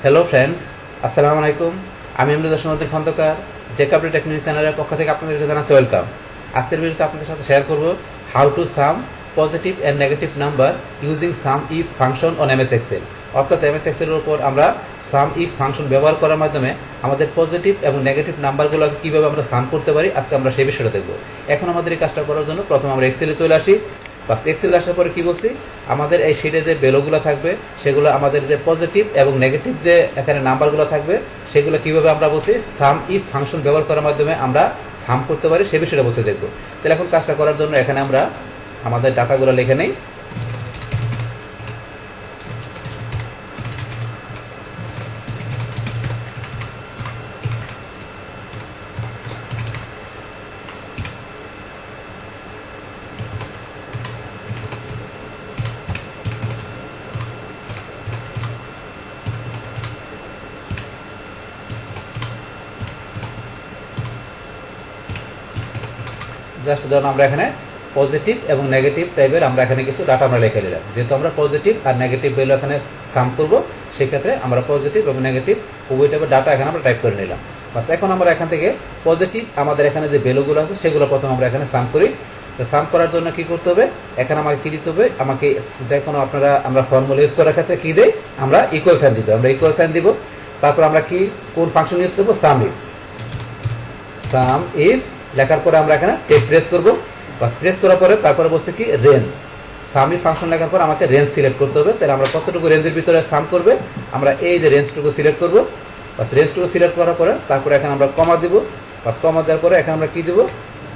Hello friends, আসসালামু আলাইকুম। আমি আমরুদ্দিন খন্দকার জেকাবরি টেকনিক চ্যানেলের পক্ষ থেকে আপনাদেরকে জানাচ্ছি ওয়েলকাম। আজকের ভিডিওতে আপনাদের সাথে শেয়ার করব how to sum positive and negative number using sum if function on MS Excel. অর্থাৎ এমএস এক্সেলের উপর আমরা সাম ইফ ফাংশন ব্যবহার করার মাধ্যমে আমাদের পজিটিভ এবং নেগেটিভ নাম্বারগুলোকে কীভাবে আমরা সাম করতে পারি, আজকে আমরা সেই বিষয়টা দেখব। এখন আমাদের এই কাজটা করার জন্য প্রথমে আমরা এক্সেলে চলে আসি। বাস এক্সেল আসার পরে কি বলছি, আমাদের এই শিটে যে ভ্যালুগুলো থাকবে সেগুলো আমাদের যে পজিটিভ এবং নেগেটিভ যে এখানে নাম্বারগুলো থাকবে সেগুলো কিভাবে আমরা বলছি সাম ইফ ফাংশন ব্যবহার করার মাধ্যমে আমরা সাম করতে পারি সে বিষয়টা বলতে দেখবো। তাহলে এখন কাজটা করার জন্য এখানে আমরা আমাদের ডাটাগুলো লিখে নেই। জাস্ট ধরুন আমরা এখানে পজিটিভ এবং নেগেটিভ টাইপের আমরা এখানে কিছু ডাটা আমরা লিখে নিলাম। যেহেতু আমরা পজিটিভ আর নেগেটিভ ভ্যালু এখানে সাম করব, সেক্ষেত্রে আমরা পজিটিভ এবং নেগেটিভ উভয় টাইপের ডাটা এখানে আমরা টাইপ করে নিলাম। বাস এখন আমরা এখান থেকে পজিটিভ আমাদের এখানে যে ভ্যালুগুলো আছে সেগুলো প্রথমে আমরা এখানে সাম করি। তো সাম করার জন্য কি করতে হবে, এখানে আমাকে কি দিতে হবে, আমাকে যে কোনো আমরা ফর্মুলা ইউজ করার ক্ষেত্রে কি দেই, আমরা ইকুয়াল সাইন দিতে হবে। আমরা ইকুয়াল সাইন দিব, তারপর আমরা কি কোন ফাংশন ইউজ করবো, সাম ইফ লেখার পরে আমরা এখানে টেপ প্রেস করবো। বাস প্রেস করার পরে তারপরে বলছে কি রেঞ্জ, সাম ইফ ফাংশন লেখার পর আমাকে রেঞ্জ সিলেক্ট করতে হবে। তাহলে আমরা কতটুকু রেঞ্জের ভিতরে সাম করবে, আমরা এই যে রেঞ্জটুকু সিলেক্ট করবো। বাস রেঞ্জটুকু সিলেক্ট করার পরে তারপরে এখানে আমরা কমা দিব। বাস কমা দেওয়ার পরে এখানে আমরা কি দিব,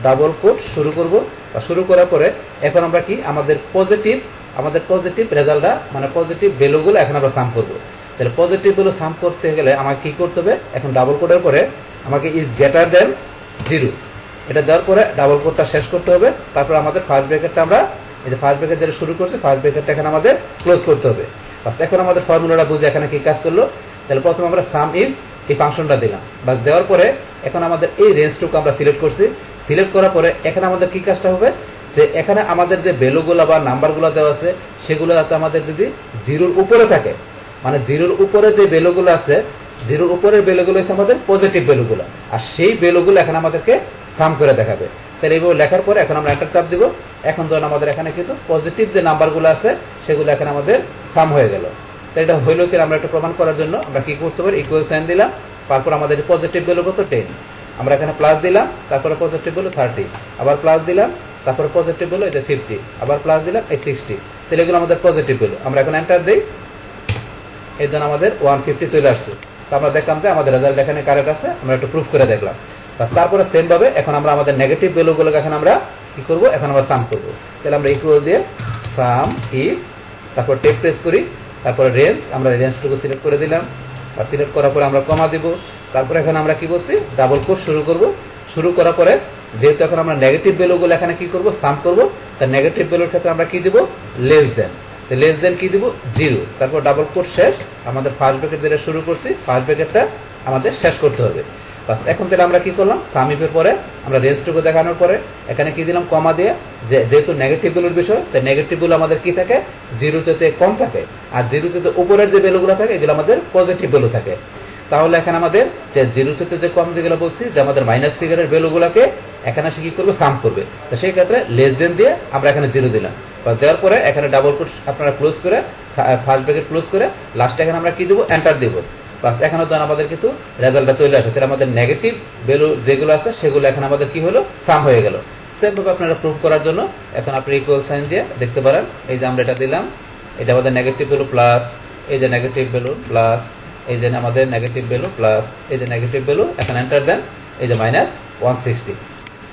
ডাবল কোট শুরু করব। বা শুরু করার পরে এখন আমরা কি আমাদের পজিটিভ রেজাল্টটা মানে পজিটিভ ভ্যালুগুলো এখন আমরা সাম করবো। তাহলে পজিটিভ ভ্যালু সাম করতে গেলে আমাকে কি করতে হবে, এখন ডাবল কোটের পরে আমাকে ইজ গ্রেটার দেন 0 এটা দেওয়ার পরে ডাবল কোটটা শেষ করতে হবে। তারপর আমাদের ফার্স্ট ব্র্যাকেটটা আমরা এই যে ফার্স্ট ব্র্যাকেট যেটা শুরু করছি ফার্স্ট ব্র্যাকেটটা এখানে আমাদের ক্লোজ করতে হবে। বাস এখন আমাদের ফর্মুলাটা বুঝে এখানে কি কাজ করলো, তাহলে প্রথমে আমরা সাম ইফ এই ফাংশনটা দিলাম। বাস দেওয়ার পরে এখন আমাদের এই রেঞ্জটুকু আমরা সিলেক্ট করছি। সিলেক্ট করার পরে এখানে আমাদের কি কাজটা হবে, যে এখানে আমাদের যে ভ্যালুগুলো বা নাম্বারগুলো দেওয়া আছে সেগুলো যাতে আমাদের যদি 0-র উপরে থাকে, মানে 0-র উপরে যে ভ্যালুগুলো আছে 0-র উপরের ভ্যালুগুলো হচ্ছে আমাদের পজিটিভ ভ্যালুগুলো, আর সেই ভ্যালুগুলো এখানে আমাদেরকে সাম করে দেখাবে। তাহলে এইভাবে লেখার পরে এখন আমরা এন্টার চাপ দিব। এখন ধরুন আমাদের এখানে কিন্তু পজিটিভ যে নাম্বারগুলো আছে সেগুলো এখানে আমাদের সাম হয়ে গেল। তো এটা হইলো কি, আমরা একটু প্রমাণ করার জন্য আমরা কি করতে পারি, ইকুয়াল সাইন দিলাম। তারপর আমাদের পজিটিভ ভ্যালু কত 10, আমরা এখানে প্লাস দিলাম। তারপরে পজিটিভ ভ্যালু 30, আবার প্লাস দিলাম। তারপরে পজিটিভ ভ্যালু এই যে 50, আবার প্লাস দিলাম এই 60। তাহলে এগুলো আমাদের পজিটিভ ভ্যালু। আমরা এখন এন্টার দিই, এই ধরুন আমাদের 150 চলে আসছে। তো আমরা দেখলাম যে আমাদের রেজাল্ট এখানে কারেক্ট আছে, আমরা একটু প্রুফ করে দেখলাম। তারপরে সেম ভাবে এখন আমরা আমাদের নেগেটিভ ভ্যালুগুলোকে এখন আমরা কি করব, এখন আমরা সাম করব। তাহলে আমরা ইকুয়াল দিয়ে সাম ইফ, তারপর টেপ প্রেস করি, তারপরে রেঞ্জ, আমরা রেঞ্জটুকু সিলেক্ট করে দিলাম। আর সিলেক্ট করার পরে আমরা কমা দিব। তারপরে এখানে আমরা কি বলছি, ডাবল কোট শুরু করব। শুরু করার পরে যেহেতু এখন আমরা নেগেটিভ ভ্যালুগুলো এখানে কি করব, সাম করব, তার নেগেটিভ ভ্যালুর ক্ষেত্রে আমরা কি দিব, লেস দেন। লেস দেন কি দিব, 0। তারপর ডাবল কোট শেষ, আমাদের ফার্স্ট ব্র্যাকেট যেটা শুরু করছি ফার্স্ট ব্র্যাকেটটা আমাদের শেষ করতে হবে। বাস এখন তাহলে আমরা কি করলাম, সাম ইফের পরে আমরা রেঞ্জটুকু দেখানোর পরে এখানে কি দিলাম, কমা দিয়ে, যেহেতু নেগেটিভ ভ্যালুর বিষয় তাই নেগেটিভ ভ্যালু আমাদের কি থাকে, 0 যাতে কম থাকে, আর 0 যাতে উপরের যে ভ্যালুগুলো থাকে এগুলো আমাদের পজিটিভ ভ্যালু থাকে। তাহলে এখানে আমাদের যে 0 যাতে যে কম যেগুলো বলছি যে আমাদের মাইনাস ফিগারের ভ্যালুগুলোকে এখানে সে কি করবে, সাম করবে। তো সেই ক্ষেত্রে লেস দেন দিয়ে আমরা এখানে 0 দিলাম। দেওয়ার পরে এখানে ডাবল কোট আপনারা ক্লোজ করে ফার্স্ট ব্র্যাকেট ক্লোজ করে লাস্টে এখানে আমরা কি দেবো, এন্টার দেবো। বাস এখানে তো আমাদের কিন্তু রেজাল্টটা চলে আসে। তাহলে আমাদের নেগেটিভ ভ্যালু যেগুলো আছে সেগুলো এখন আমাদের কি হলো, সাম হয়ে গেল। সেমভাবে আপনারা প্রুভ করার জন্য এখন আপনি ইকুয়াল সাইন দিয়ে দেখতে পারেন, এই যে আমরা এটা দিলাম, এটা আমাদের নেগেটিভ ভ্যালু প্লাস, এই যে নেগেটিভ ভ্যালু প্লাস, এই যে আমাদের নেগেটিভ ভ্যালু প্লাস, এই যে নেগেটিভ ভ্যালু, এখন এন্টার দেন, এই যে -160।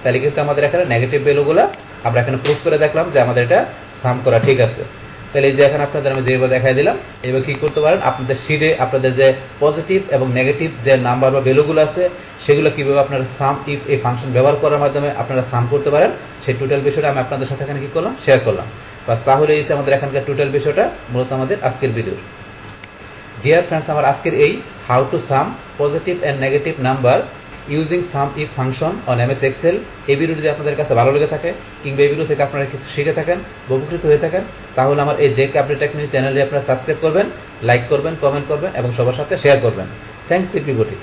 তাহলে কিন্তু আমাদের এখানে নেগেটিভ ভ্যালুগুলো আমরা এখানে প্রুফ করে দেখলাম যে আমাদের এটা সাম করা ঠিক আছে। তাহলে এই যে এখন আপনাদের আমি যেভাবে দেখাই দিলাম, এইভাবে কি করতে পারেন, আপনাদের শিটে আপনাদের যে পজিটিভ এবং নেগেটিভ যে নাম্বার বা ভ্যালুগুলো আছে সেগুলো কিভাবে আপনারা সাম ইফ এই ফাংশন ব্যবহার করার মাধ্যমে আপনারা সাম করতে পারেন, সেই টোটাল বিষয়টা আমি আপনাদের সাথে এখানে কি করলাম, শেয়ার করলাম। বাস তাহলে এই আমাদের এখানকার টোটাল বিষয়টা মূলত আমাদের আজকের ভিডিওর। ডিয়ার ফ্রেন্ডস, আমার আজকের এই how to sum positive and negative number using sum if function on MS Excel. এই ভিডিওটি যদি আপনাদের কাছে ভালো লেগে থাকে কিংবা এই ভিডিও থেকে আপনারা কিছু শিখে থাকেন বা উপকৃত হয়ে থাকেন, তাহলে আমার এই জেক আপডেট টেকনিক চ্যানেলটি আপনারা সাবস্ক্রাইব করবেন, লাইক করবেন, কমেন্ট করবেন এবং সবার সাথে শেয়ার করবেন। Thanks everybody.